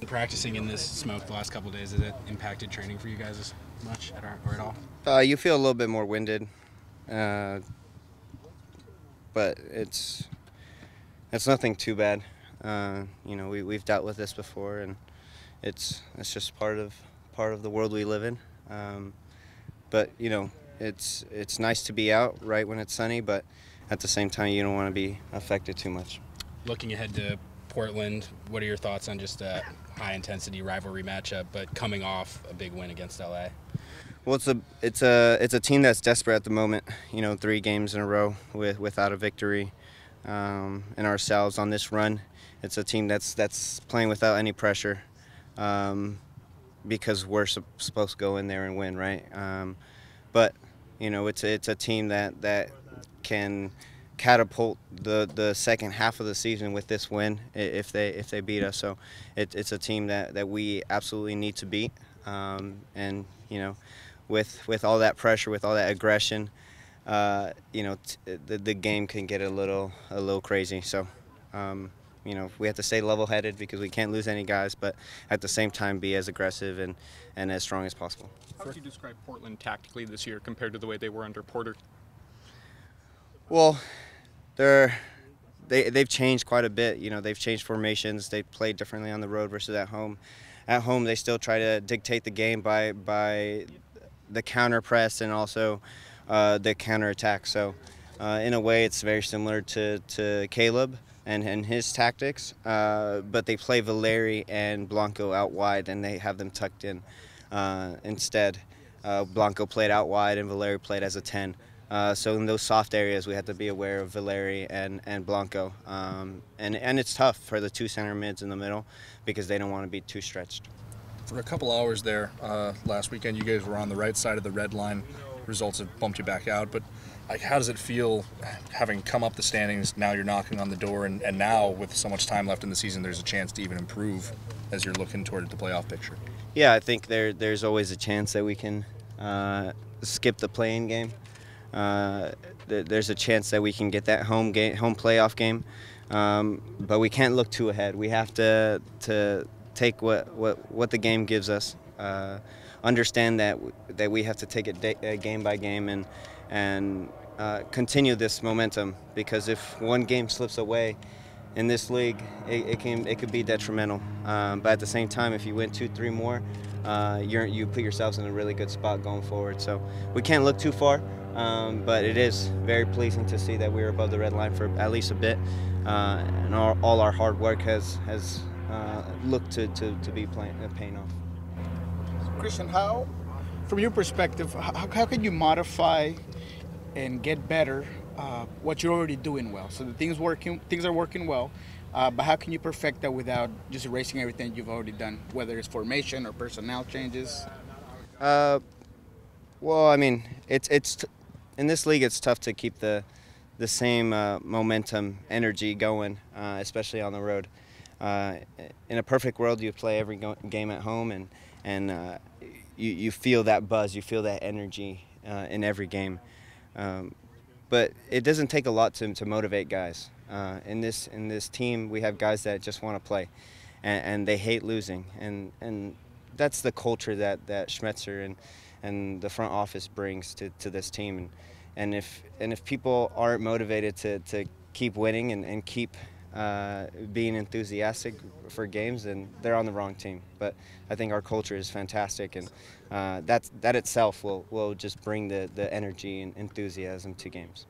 Practicing in this smoke the last couple of days, has it impacted training for you guys as much or at all? You feel a little bit more winded, uh, but it's nothing too bad. We've dealt with this before, and it's just part of the world we live in. But it's nice to be out right when it's sunny, but at the same time you don't want to be affected too much. Looking ahead to Portland, what are your thoughts on just a high-intensity rivalry matchup, but coming off a big win against LA? Well, it's a team that's desperate at the moment. 3 games in a row without a victory, and ourselves on this run. It's a team that's playing without any pressure, because we're supposed to go in there and win, right? But it's a team that can catapult the second half of the season with this win if they beat us. So it's a team that we absolutely need to beat, and with all that pressure, with all that aggression, the game can get a little crazy. So we have to stay level-headed because we can't lose any guys, but at the same time be as aggressive and as strong as possible. How would you describe Portland tactically this year compared to the way they were under Porter? Well, they've changed quite a bit. They've changed formations. They play differently on the road versus at home. At home, they still try to dictate the game by the counter press and also the counter attack. So in a way, it's very similar to Caleb and his tactics, but they play Valeri and Blanco out wide, and they have them tucked in instead. Blanco played out wide, and Valeri played as a 10. So in those soft areas, we have to be aware of Valeri and Blanco. And it's tough for the 2 center mids in the middle because they don't want to be too stretched. For a couple hours there last weekend, you guys were on the right side of the red line. Results have bumped you back out, but how does it feel having come up the standings? Now you're knocking on the door, and now with so much time left in the season, there's a chance to even improve as you're looking toward the playoff picture. Yeah, I think there's always a chance that we can skip the play-in game. There's a chance that we can get that home playoff game, but we can't look too ahead. We have to take what the game gives us. Understand that we have to take it game by game and continue this momentum, because if one game slips away in this league, it could be detrimental. But at the same time, if you win 2-3 more, you put yourselves in a really good spot going forward. So we can't look too far, but it is very pleasing to see that we're above the red line for at least a bit, and all our hard work has looked to be paying off. Cristian, from your perspective, how can you modify and get better what you're already doing well? So the things are working well, but how can you perfect that without just erasing everything you've already done, whether it's formation or personnel changes? Well, I mean, it's in this league, it's tough to keep the same momentum, energy going, especially on the road. In a perfect world, you play every game at home, and you feel that buzz, you feel that energy in every game. But it doesn't take a lot to motivate guys. In this team, we have guys that just want to play, and they hate losing, and that's the culture that Schmetzer and the front office brings to this team. And if people aren't motivated to keep winning and keep being enthusiastic for games, then they're on the wrong team. But I think our culture is fantastic, and that itself will just bring the energy and enthusiasm to games.